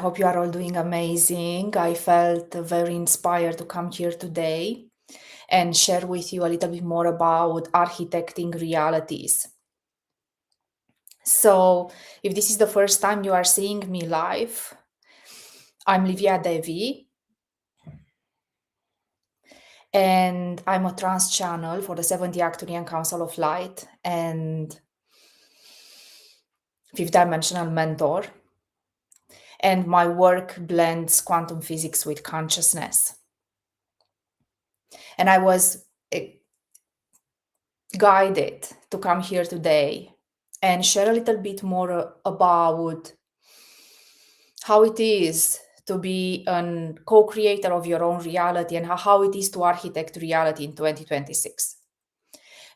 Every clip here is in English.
hope you are all doing amazing. I felt very inspired to come here today and share with you a little bit more about architecting realities. So, if this is the first time you are seeing me live, I'm Livia Devi, and I'm a trans channel for the 70 Arcturian Council of Light and fifth dimensional mentor. And my work blends quantum physics with consciousness. And I was guided to come here today and share a little bit more about how it is to be a co-creator of your own reality and how it is to architect reality in 2026.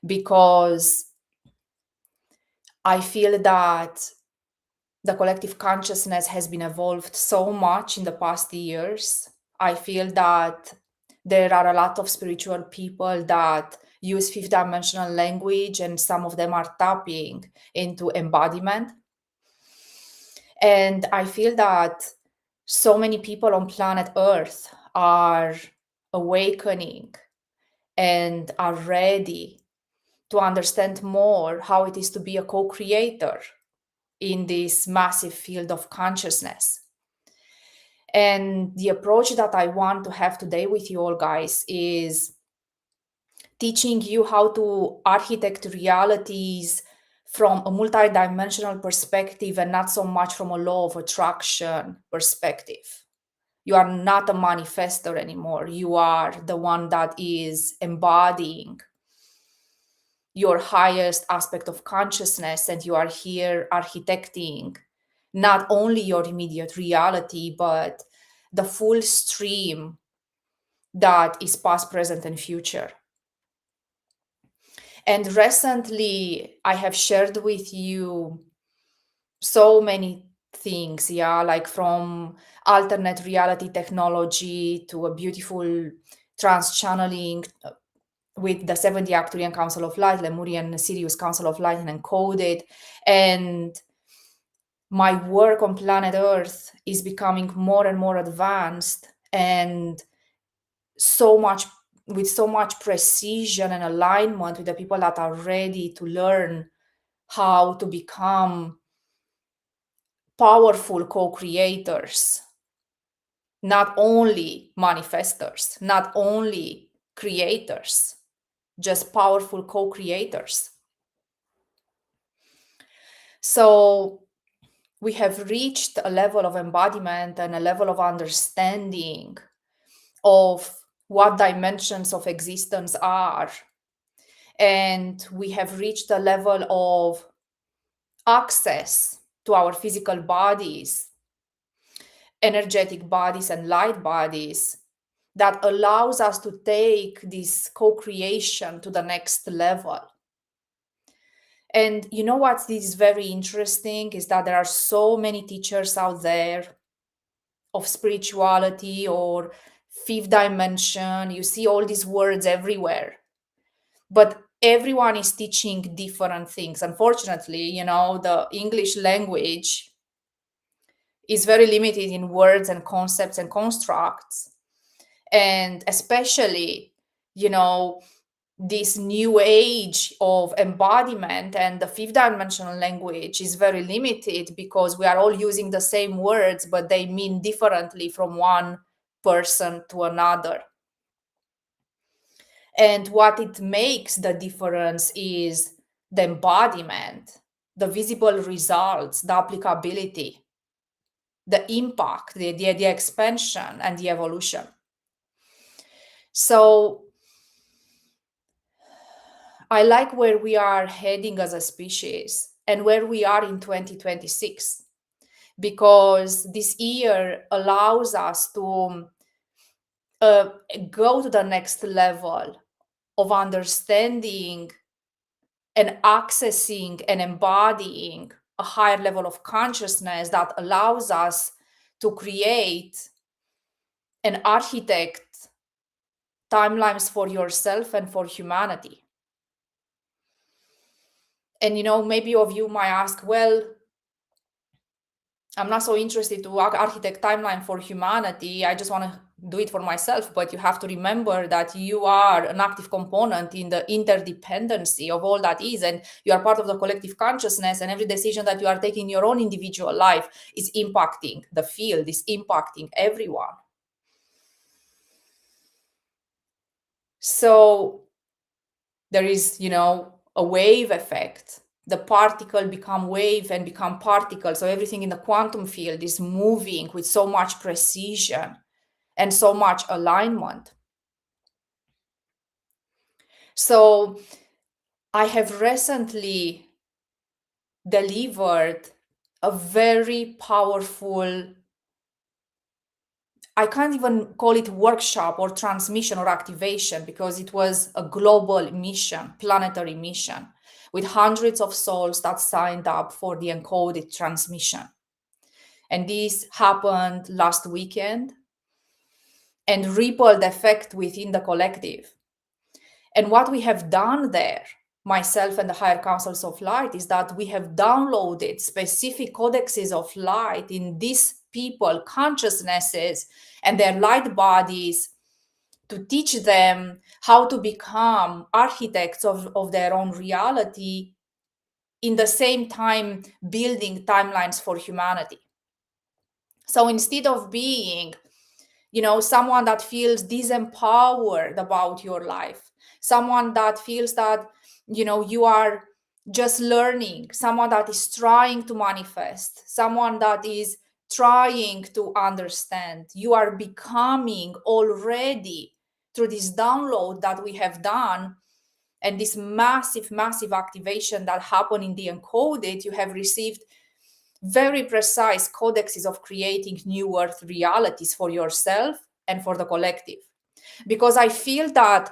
Because I feel that the collective consciousness has been evolved so much in the past years. I feel that there are a lot of spiritual people that use fifth dimensional language, and some of them are tapping into embodiment. And I feel that so many people on planet Earth are awakening and are ready to understand more how it is to be a co-creator in this massive field of consciousness. And the approach that I want to have today with you all guys is teaching you how to architect realities from a multidimensional perspective and not so much from a law of attraction perspective. You are not a manifestor anymore. You are the one that is embodying your highest aspect of consciousness, and you are here architecting not only your immediate reality, but the full stream that is past, present, and future. And recently, I have shared with you so many things, like from alternate reality technology to a beautiful trans channeling with the 70 Arcturian Council of Light, Lemurian Sirius Council of Light, and Encoded. And my work on planet Earth is becoming more and more advanced, and with so much precision and alignment with the people that are ready to learn how to become powerful co-creators, not only manifestors, not only creators, just powerful co-creators. So we have reached a level of embodiment and a level of understanding of what dimensions of existence are. And we have reached a level of access to our physical bodies, energetic bodies, and light bodies that allows us to take this co-creation to the next level. And you know what is very interesting is that there are so many teachers out there of spirituality or fifth dimension. You see all these words everywhere, but everyone is teaching different things. Unfortunately, the English language is very limited in words and concepts and constructs. And especially, this new age of embodiment and the fifth dimensional language is very limited because we are all using the same words, but they mean differently from one person to another. And what it makes the difference is the embodiment, the visible results, the applicability, the impact, the expansion, and the evolution. So I like where we are heading as a species and where we are in 2026, because this year allows us to go to the next level of understanding and accessing and embodying a higher level of consciousness that allows us to create and architect timelines for yourself and for humanity. And maybe of you might ask, well, I'm not so interested to architect timeline for humanity. I just want to do it for myself. But you have to remember that you are an active component in the interdependency of all that is, and you are part of the collective consciousness, and every decision that you are taking in your own individual life is impacting the field, is impacting everyone. So there is, a wave effect. The particle become wave and become particle. So everything in the quantum field is moving with so much precision and so much alignment. So I have recently delivered a very powerful, I can't even call it workshop or transmission or activation, because it was a global mission, planetary mission, with hundreds of souls that signed up for the Encoded transmission. And this happened last weekend and rippled effect within the collective. And what we have done there, myself and the higher councils of light, is that we have downloaded specific codexes of light in these people consciousnesses and their light bodies to teach them how to become architects of their own reality, in the same time building timelines for humanity. So instead of being, someone that feels disempowered about your life, someone that feels that, you are just learning, someone that is trying to manifest, someone that is trying to understand, you are becoming already, through this download that we have done and this massive, massive activation that happened in the Encoded, you have received very precise codexes of creating new earth realities for yourself and for the collective. Because I feel that,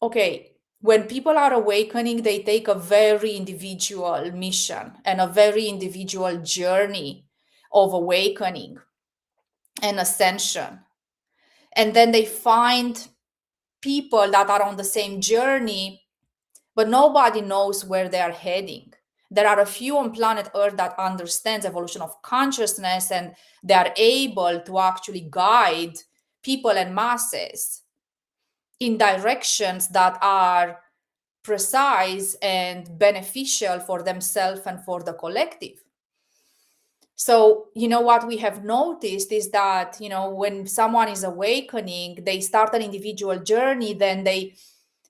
okay, when people are awakening, they take a very individual mission and a very individual journey of awakening and ascension. And then they find people that are on the same journey, but nobody knows where they are heading. There are a few on planet Earth that understands evolution of consciousness, and they are able to actually guide people and masses in directions that are precise and beneficial for themselves and for the collective. So, what we have noticed is that, when someone is awakening, they start an individual journey, then they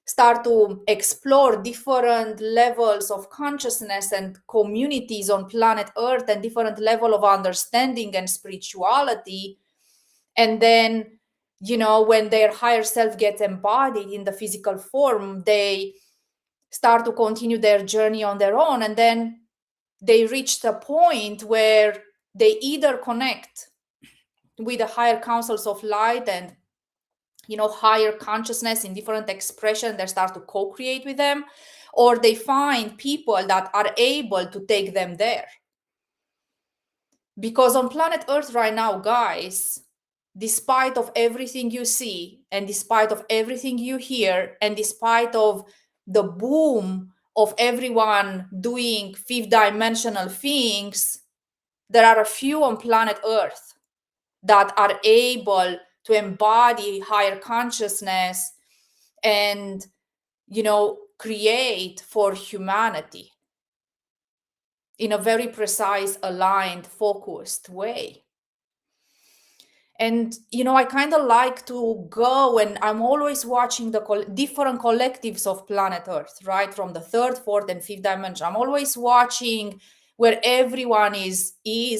start to explore different levels of consciousness and communities on planet Earth and different level of understanding and spirituality. And then, when their higher self gets embodied in the physical form, they start to continue their journey on their own. And then they reach the point where they either connect with the higher councils of light and higher consciousness in different expression, they start to co-create with them, or they find people that are able to take them there. Because on planet Earth right now, guys, despite of everything you see and despite of everything you hear and despite of the boom of everyone doing fifth dimensional things, there are a few on planet Earth that are able to embody higher consciousness and, create for humanity in a very precise, aligned, focused way. And, I kind of like to go, and I'm always watching the different collectives of planet Earth, right? From the third, fourth, and fifth dimension. I'm always watching where everyone is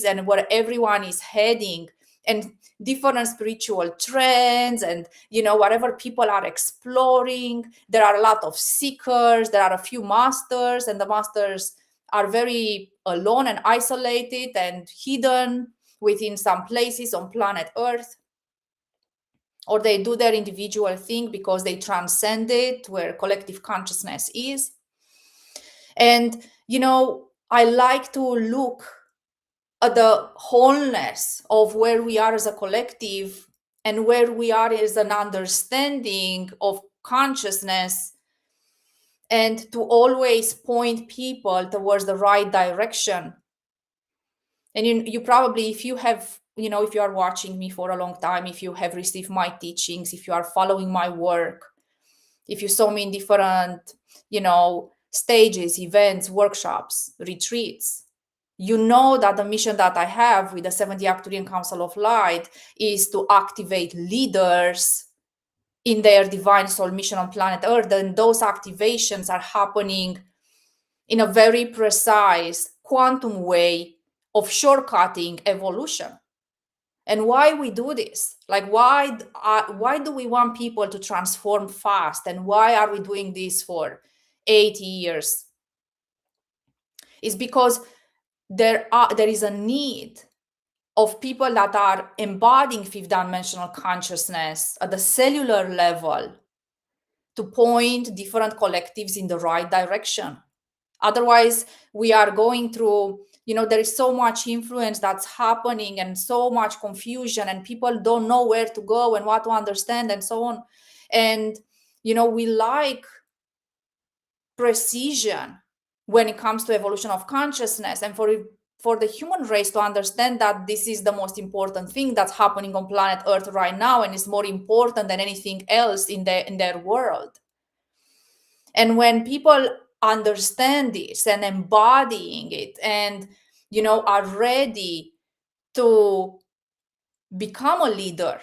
and where everyone is heading, and different spiritual trends, and, whatever people are exploring. There are a lot of seekers, there are a few masters, and the masters are very alone and isolated and hidden within some places on planet Earth, or they do their individual thing because they transcend it where collective consciousness is. And, I like to look at the wholeness of where we are as a collective and where we are as an understanding of consciousness and to always point people towards the right direction. And you probably, if you have, if you are watching me for a long time, if you have received my teachings, if you are following my work, if you saw me in different, stages, events, workshops, retreats, you know that the mission that I have with the 70 Arcturian Council of Light is to activate leaders in their divine soul mission on planet Earth. And those activations are happening in a very precise quantum way of shortcutting evolution. And why we do this? Like, why do we want people to transform fast? And why are we doing this for 80 years? It's because there is a need of people that are embodying fifth dimensional consciousness at the cellular level to point different collectives in the right direction. Otherwise, we are going through, there is so much influence that's happening and so much confusion, and people don't know where to go and what to understand and so on. And, we like precision when it comes to evolution of consciousness, and for the human race to understand that this is the most important thing that's happening on planet Earth right now, and is more important than anything else in their world. And when people understand this and embodying it, and are ready to become a leader,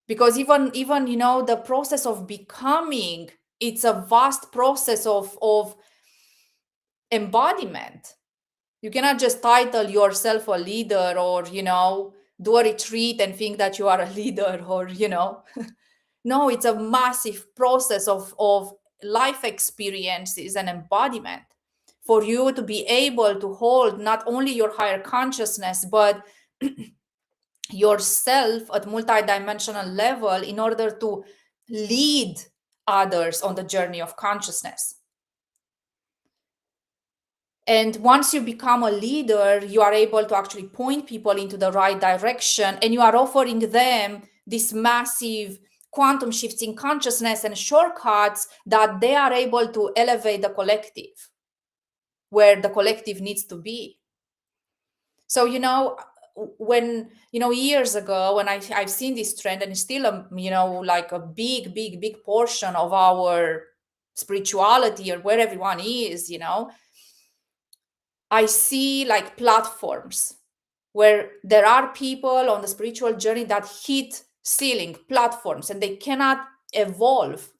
because even the process of becoming, it's a vast process of embodiment. You cannot just title yourself a leader, or do a retreat and think that you are a leader, or no, it's a massive process of life experiences and embodiment for you to be able to hold not only your higher consciousness, but yourself at multidimensional level in order to lead others on the journey of consciousness. And once you become a leader, you are able to actually point people into the right direction, and you are offering them this massive quantum shifts in consciousness and shortcuts that they are able to elevate the collective where the collective needs to be. So, when, years ago, when I've seen this trend, and it's still like a big portion of our spirituality, or where everyone is, I see like platforms where there are people on the spiritual journey that hit ceiling platforms and they cannot evolve.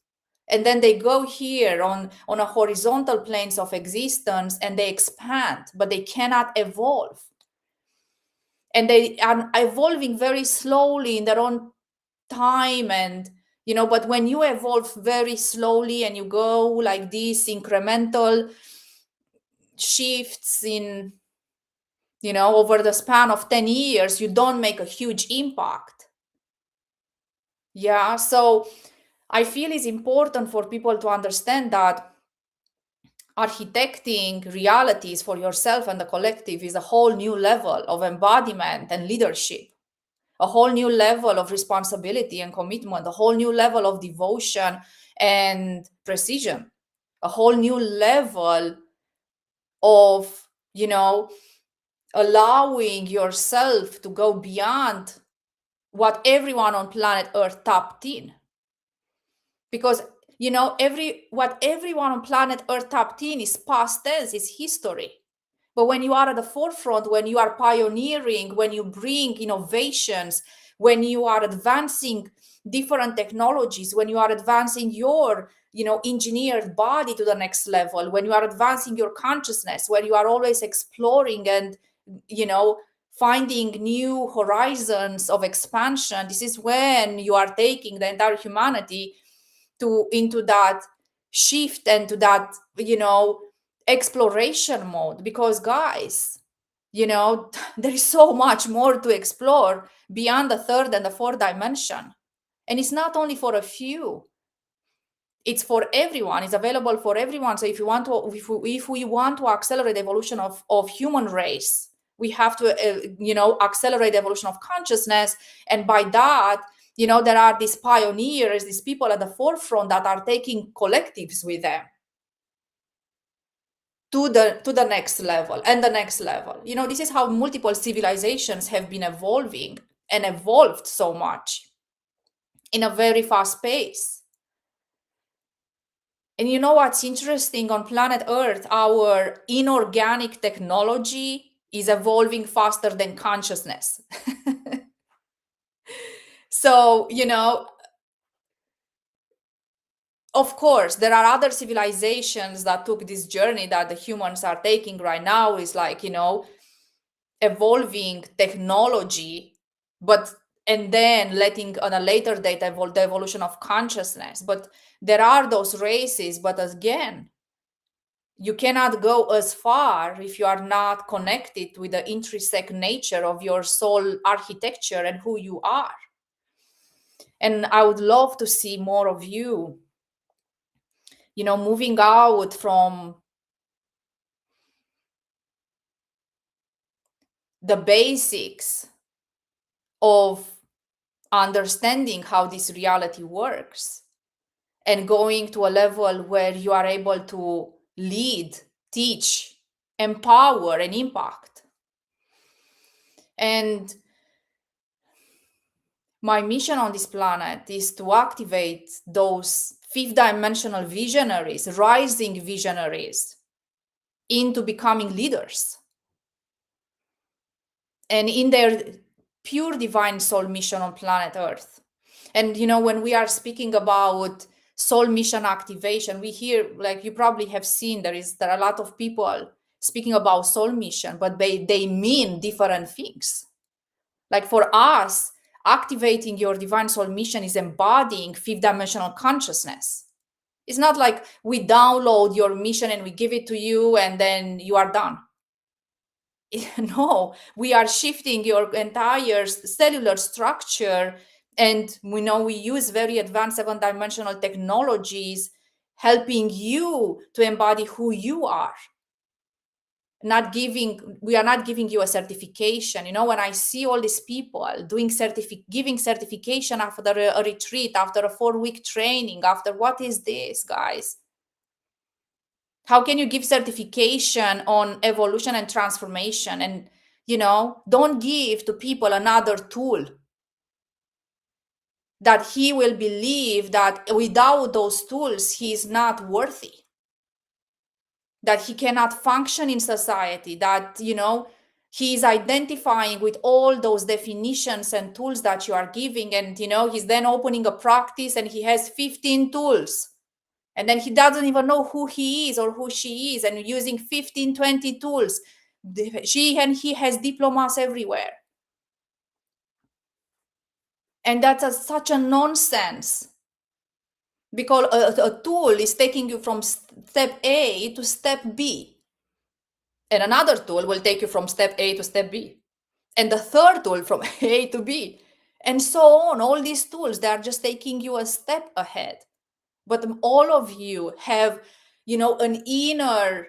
And then they go here on a horizontal planes of existence and they expand, but they cannot evolve. And they are evolving very slowly in their own time. And, but when you evolve very slowly and you go like these incremental shifts in, over the span of 10 years, you don't make a huge impact. Yeah. So I feel it's important for people to understand that architecting realities for yourself and the collective is a whole new level of embodiment and leadership, a whole new level of responsibility and commitment, a whole new level of devotion and precision, a whole new level of, allowing yourself to go beyond what everyone on planet Earth tapped in. Because what everyone on planet Earth tapped in is past tense, is history. But when you are at the forefront, when you are pioneering, when you bring innovations, when you are advancing different technologies, when you are advancing your engineered body to the next level, when you are advancing your consciousness, when you are always exploring and finding new horizons of expansion, this is when you are taking the entire humanity into that shift and to that exploration mode. Because guys, there is so much more to explore beyond the third and the fourth dimension, and it's not only for a few, it's for everyone. It's available for everyone. So if we want to accelerate the evolution of human race, we have to accelerate the evolution of consciousness. And by that, there are these pioneers, these people at the forefront that are taking collectives with them. to the next level and the next level. This is how multiple civilizations have been evolving and evolved so much in a very fast pace. And you know what's interesting? On planet Earth, our inorganic technology is evolving faster than consciousness. So, of course, there are other civilizations that took this journey that the humans are taking right now, is like, evolving technology, and then letting on a later date the evolution of consciousness. But there are those races, but again, you cannot go as far if you are not connected with the intrinsic nature of your soul architecture and who you are. And I would love to see more of you, moving out from the basics of understanding how this reality works and going to a level where you are able to lead, teach, empower, and impact. And my mission on this planet is to activate those fifth dimensional visionaries, rising visionaries, into becoming leaders and in their pure divine soul mission on planet Earth. And when we are speaking about soul mission activation, we hear, like you probably have seen, there are a lot of people speaking about soul mission, but they mean different things. Like for us, activating your divine soul mission is embodying fifth dimensional consciousness. It's not like we download your mission and we give it to you and then you are done. No, we are shifting your entire cellular structure, and we use very advanced seven dimensional technologies, helping you to embody who you are. We are not giving you a certification. When I see all these people giving certification after a retreat, after a 4-week training, after, what is this, guys? How can you give certification on evolution and transformation and don't give to people another tool that he will believe that without those tools he is not worthy, that he cannot function in society, that he is identifying with all those definitions and tools that you are giving, and he's then opening a practice and he has 15 tools, and then he doesn't even know who he is or who she is, and using 15, 20 tools. She and he has diplomas everywhere, and that's such a nonsense, because a tool is taking you from step A to step B, and another tool will take you from step A to step B, and the third tool from A to B, and so on. All these tools, they are just taking you a step ahead. But all of you have an inner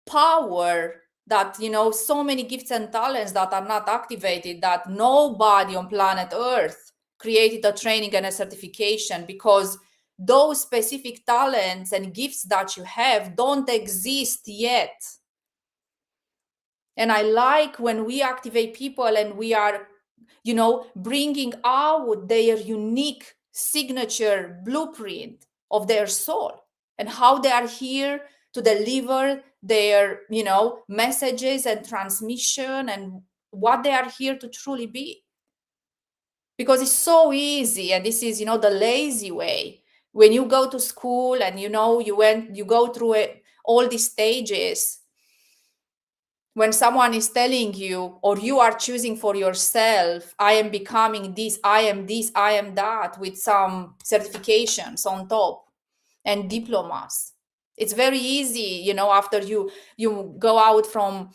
power that so many gifts and talents that are not activated, that nobody on planet Earth created a training and a certification, because those specific talents and gifts that you have don't exist yet. And I like when we activate people and we are bringing out their unique signature blueprint of their soul and how they are here to deliver their messages and transmission, and what they are here to truly be. Because it's so easy, and this is the lazy way. When you go to school and you go through it, all these stages, when someone is telling you, or you are choosing for yourself, I am becoming this, I am that, with some certifications on top and diplomas. It's very easy, after you go out from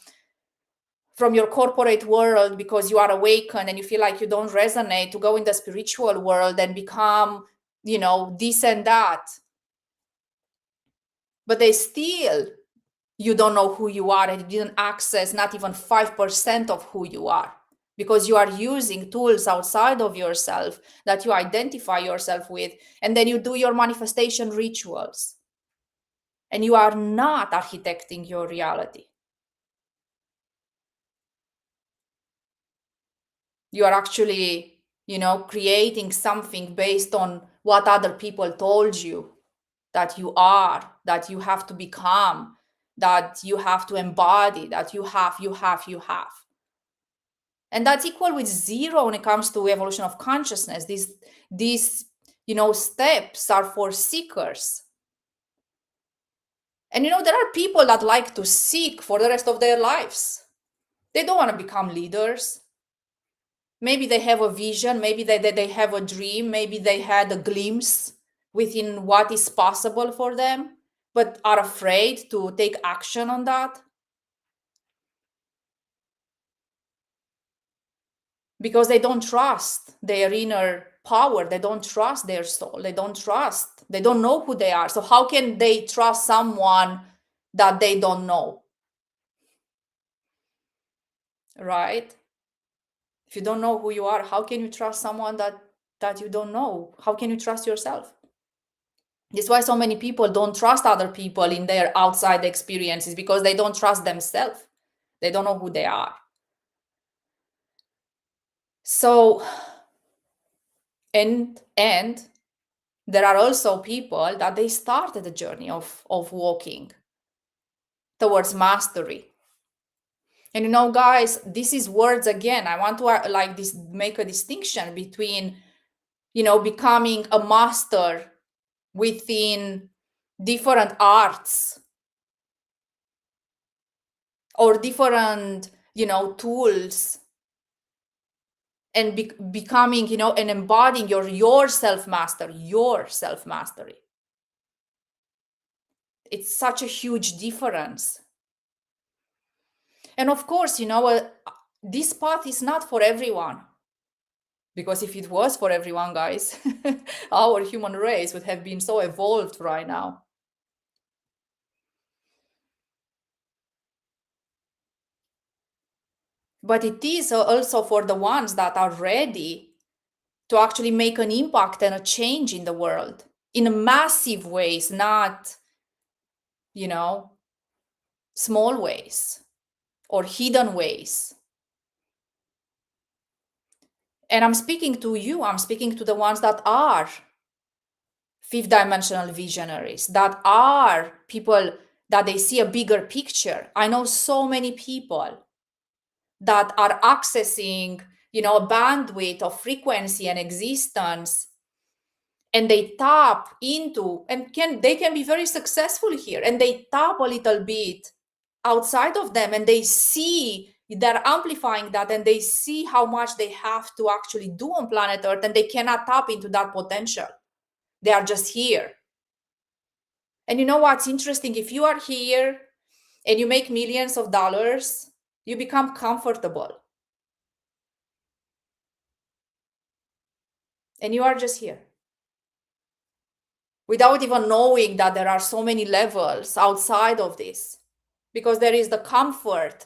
your corporate world because you are awakened and you feel like you don't resonate, to go in the spiritual world and become, this and that. But they still, you don't know who you are, and you didn't access not even 5% of who you are, because you are using tools outside of yourself that you identify yourself with, and then you do your manifestation rituals. and you are not architecting your reality. You are actually, creating something based on what other people told you that you are, that you have to become, that you have to embody, that you have. And that's equal with zero when it comes to evolution of consciousness. These steps are for seekers. And there are people that like to seek for the rest of their lives. They don't want to become leaders. Maybe they have a vision, maybe they have a dream, maybe they had a glimpse within what is possible for them, but are afraid to take action on that because they don't trust their inner power. They don't trust their soul. They don't know who they are. So how can they trust someone that they don't know? Right? If you don't know who you are, how can you trust someone that you don't know? How can you trust yourself? This is why so many people don't trust other people in their outside experiences, because they don't trust themselves. They don't know who they are. So, and there are also people that they started the journey of walking towards mastery. And guys, this is words again. I want to make a distinction between, becoming a master within different arts or different, tools, and becoming, and embodying your self-mastery. It's such a huge difference. And of course, this path is not for everyone. Because if it was for everyone, guys, our human race would have been so evolved right now. But it is also for the ones that are ready to actually make an impact and a change in the world in massive ways, not, small ways or hidden ways. And I'm speaking to you, I'm speaking to the ones that are fifth dimensional visionaries, that are people that they see a bigger picture. I know so many people that are accessing, a bandwidth of frequency and existence, and they tap into, and they can be very successful here, and they tap a little bit outside of them, and they see they're amplifying that, and they see how much they have to actually do on planet Earth, and they cannot tap into that potential. They are just here. And you know what's interesting? If you are here and you make millions of dollars, you become comfortable. And you are just here. Without even knowing that there are so many levels outside of this. Because there is the comfort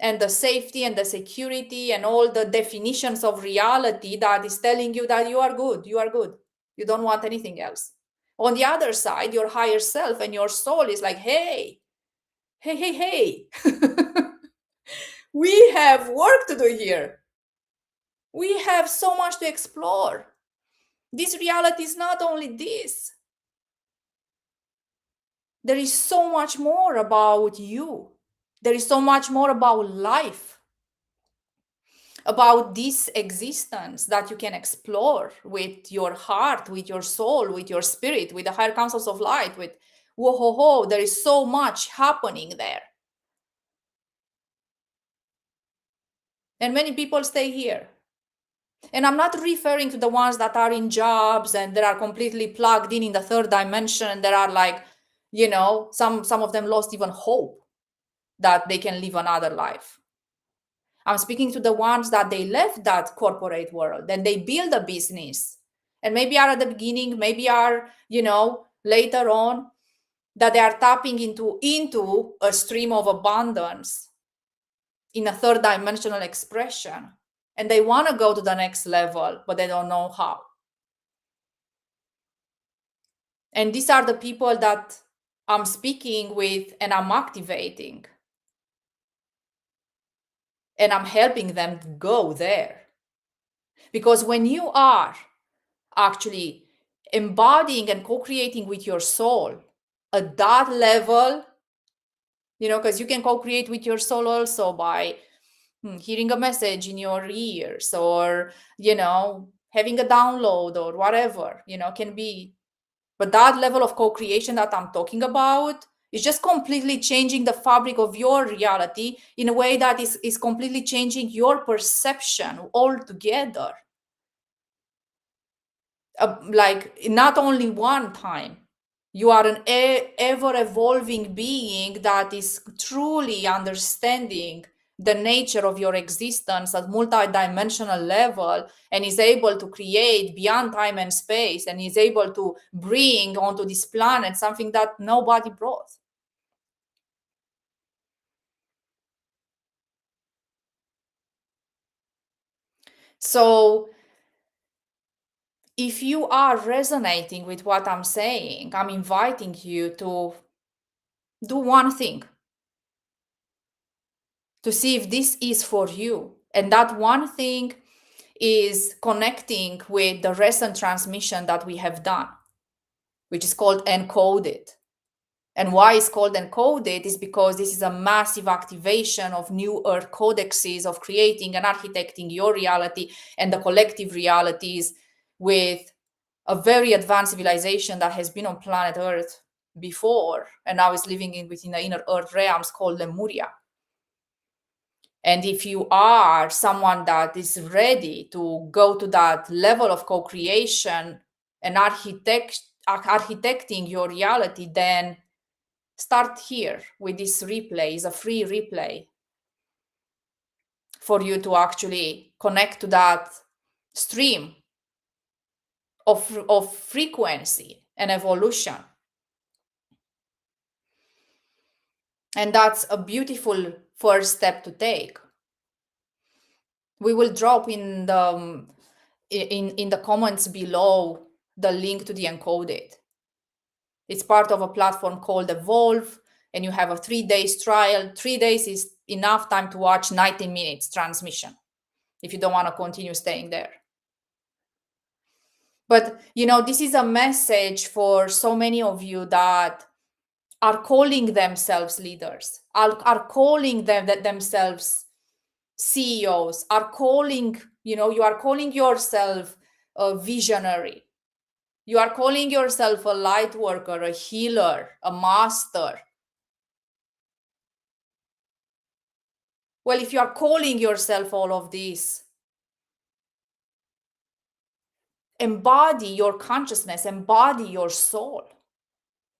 and the safety and the security and all the definitions of reality that is telling you that you are good. You don't want anything else. On the other side, your higher self and your soul is like, hey, we have work to do here. We have so much to explore. This reality is not only this. There is so much more about you. There is so much more about life, about this existence that you can explore with your heart, with your soul, with your spirit, with the higher councils of light, with whoa, there is so much happening there. And many people stay here. And I'm not referring to the ones that are in jobs and that are completely plugged in the third dimension. There are like, some of them lost even hope that they can live another life. I'm speaking to the ones that they left that corporate world and they build a business, and maybe are at the beginning, maybe are, later on, that they are tapping into a stream of abundance in a third dimensional expression. And they want to go to the next level, but they don't know how. And these are the people that I'm speaking with and I'm activating and I'm helping them go there. Because when you are actually embodying and co-creating with your soul at that level, because you can co-create with your soul also by hearing a message in your ears, or having a download or whatever, can be. But that level of co-creation that I'm talking about is just completely changing the fabric of your reality in a way that is completely changing your perception altogether. Like not only one time. You are an ever evolving being that is truly understanding the nature of your existence at multidimensional level, and is able to create beyond time and space, and is able to bring onto this planet something that nobody brought. So if you are resonating with what I'm saying, I'm inviting you to do one thing to see if this is for you. And that one thing is connecting with the recent transmission that we have done, which is called Encoded. And why it's called Encoded is because this is a massive activation of new earth codexes of creating and architecting your reality and the collective realities with a very advanced civilization that has been on planet Earth before and now is living within the inner earth realms called Lemuria. And if you are someone that is ready to go to that level of co-creation and architecting your reality, then start here with this replay. It's a free replay for you to actually connect to that stream of frequency and evolution. And that's a beautiful first step to take. We will drop in the comments below the link to the Encoded. It's part of a platform called Evolve, and you have a 3 days trial. 3 days is enough time to watch 19 minutes transmission if you don't want to continue staying there. But this is a message for so many of you that are calling themselves leaders, are calling themselves CEOs, are calling, you are calling yourself a visionary. You are calling yourself a light worker, a healer, a master. Well, if you are calling yourself all of this, embody your consciousness, embody your soul.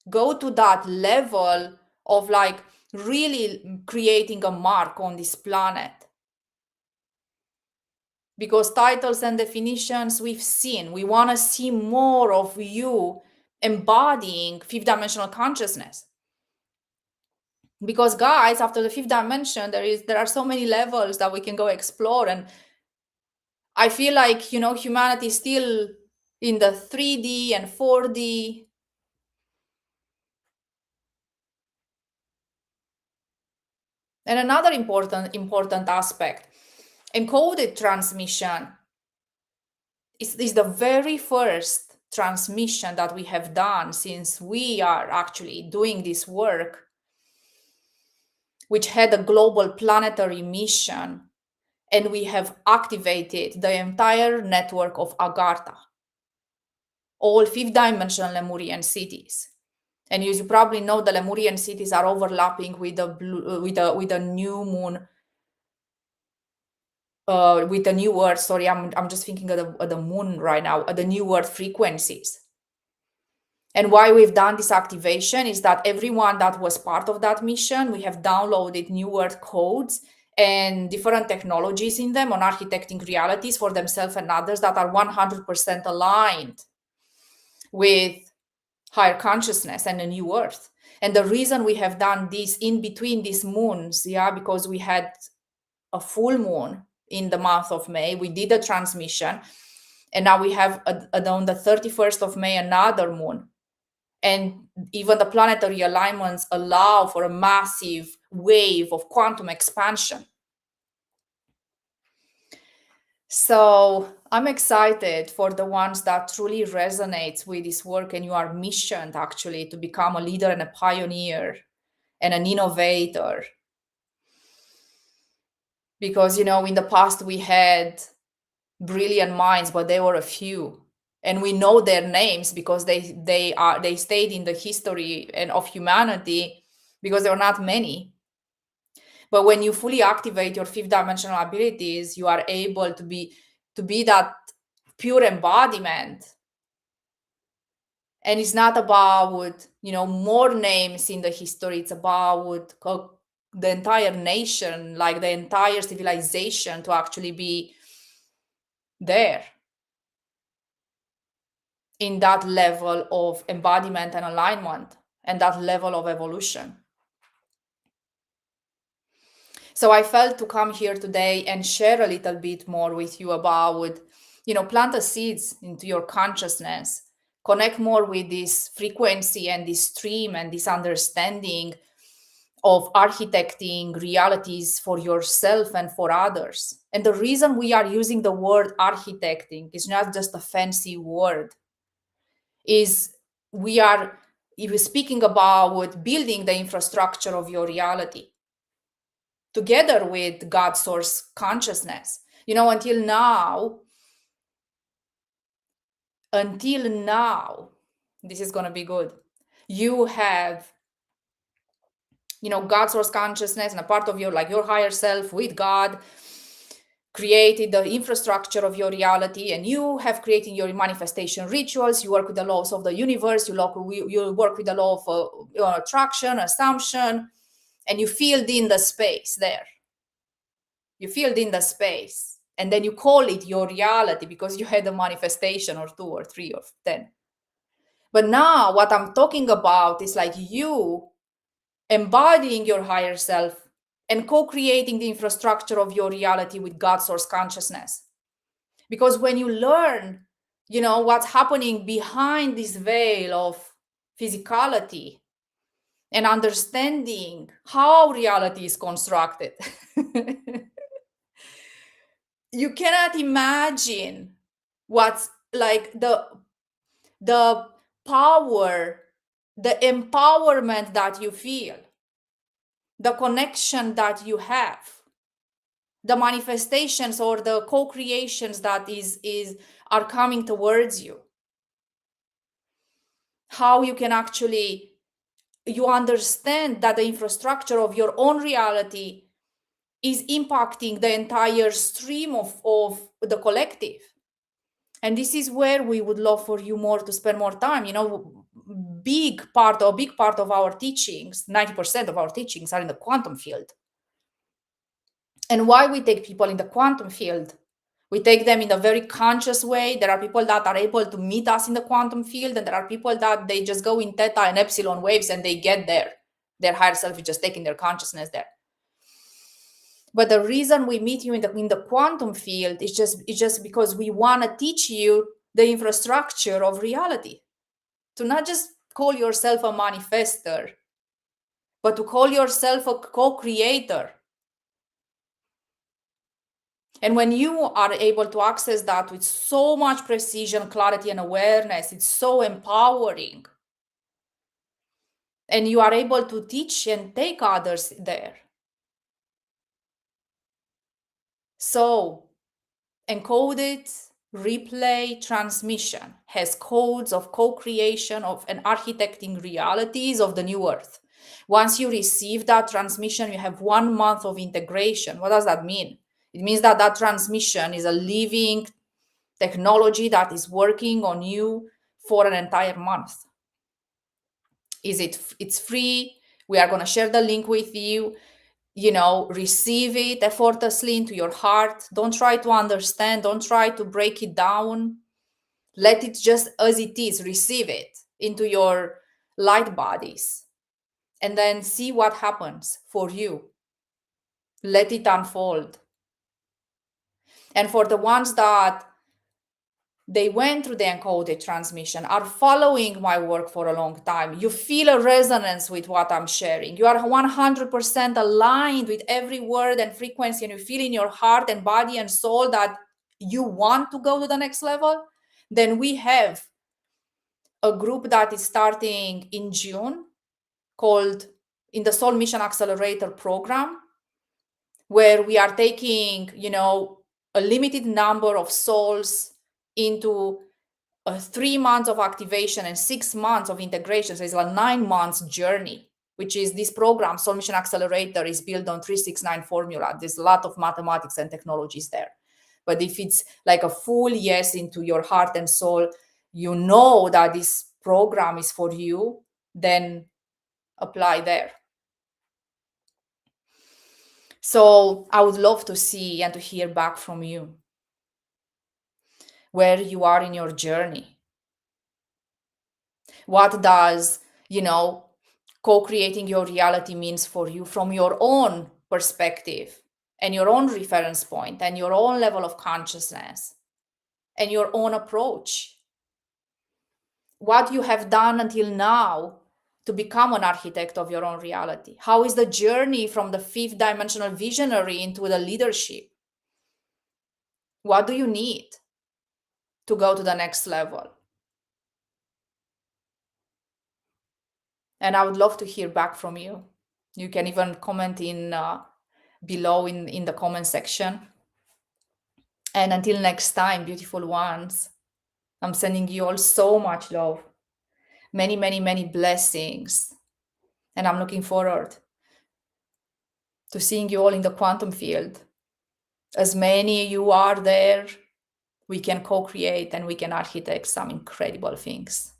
Go to that level of really creating a mark on this planet. Because titles and definitions we've seen, we want to see more of you embodying fifth dimensional consciousness. Because guys, after the fifth dimension, there are so many levels that we can go explore, and I feel like humanity is still in the 3D and 4D. And another important aspect, encoded transmission is the very first transmission that we have done since we are actually doing this work, which had a global planetary mission, and we have activated the entire network of Agartha, all fifth dimensional Lemurian cities. And as you probably know, the Lemurian cities are overlapping with a new moon, with the new Earth. Sorry, I'm just thinking of the moon right now, the new Earth frequencies. And why we've done this activation is that everyone that was part of that mission, we have downloaded new Earth codes and different technologies in them on architecting realities for themselves and others that are 100% aligned with higher consciousness and a new Earth. And the reason we have done this in between these moons, because we had a full moon in the month of May. We did a transmission, and now we have on the 31st of May another moon. And even the planetary alignments allow for a massive wave of quantum expansion. So I'm excited for the ones that truly resonates with this work, and you are missioned actually to become a leader and a pioneer and an innovator. Because, in the past we had brilliant minds, but they were a few. And we know their names because they stayed in the history and of humanity, because there are not many. But when you fully activate your fifth dimensional abilities, you are able to be that pure embodiment. And it's not about more names in the history. It's about the entire nation, like the entire civilization, to actually be there in that level of embodiment and alignment and that level of evolution. So I felt to come here today and share a little bit more with you about, plant the seeds into your consciousness, connect more with this frequency and this stream and this understanding of architecting realities for yourself and for others. And the reason we are using the word architecting is not just a fancy word, is we are speaking about building the infrastructure of your reality together with God source consciousness. Until now, this is going to be good. You have, God source consciousness and a part of your higher self with God created the infrastructure of your reality, and you have created your manifestation rituals. You work with the laws of the universe. You work with the law of attraction, assumption, and you filled in the space there. You filled in the space, and then you call it your reality because you had a manifestation or 2 or 3 or 10. But now what I'm talking about is like you embodying your higher self and co-creating the infrastructure of your reality with God source consciousness. Because when you learn, what's happening behind this veil of physicality and understanding how reality is constructed, you cannot imagine what's like the power, the empowerment that you feel, the connection that you have, the manifestations or the co-creations that are coming towards you. How you can actually, you understand that the infrastructure of your own reality is impacting the entire stream of the collective. And this is where we would love for you more to spend more time. Big part of our teachings, 90% of our teachings, are in the quantum field. And why we take people in the quantum field? We take them in a very conscious way. There are people that are able to meet us in the quantum field, and there are people that they just go in theta and epsilon waves and they get there. Their higher self is just taking their consciousness there. But the reason we meet you in the quantum field is just because we want to teach you the infrastructure of reality. To not just call yourself a manifester, but to call yourself a co-creator. And when you are able to access that with so much precision, clarity, and awareness, it's so empowering. And you are able to teach and take others there. So, Encoded replay transmission has codes of co-creation of and architecting realities of the new earth. Once you receive that transmission, you have 1 month of integration. What does that mean? It means that transmission is a living technology that is working on you for an entire month. It's free. We are going to share the link with you. Receive it effortlessly into your heart. Don't try to understand. Don't try to break it down. Let it just as it is. Receive it into your light bodies, and then see what happens for you. Let it unfold. And for the ones that they went through the encoded transmission, are following my work for a long time. You feel a resonance with what I'm sharing. You are 100% aligned with every word and frequency, and you feel in your heart and body and soul that you want to go to the next level. Then we have a group that is starting in June called in the Soul Mission Accelerator program, where we are taking, a limited number of souls into 3 months of activation and 6 months of integration. So it's a 9 months journey, which is this program, Soul Mission Accelerator, is built on 369 formula. There's a lot of mathematics and technologies there. But if it's like a full yes into your heart and soul, you know that this program is for you, then apply there. So I would love to see and to hear back from you where you are in your journey. What does, co-creating your reality means for you from your own perspective and your own reference point and your own level of consciousness and your own approach? What you have done until now to become an architect of your own reality? How is the journey from the 5th dimensional visionary into the leadership? What do you need to go to the next level? And I would love to hear back from you. You can even comment in below in the comment section. And until next time, beautiful ones, I'm sending you all so much love. Many, many, many blessings. And I'm looking forward to seeing you all in the quantum field. As many you are there, we can co-create and we can architect some incredible things.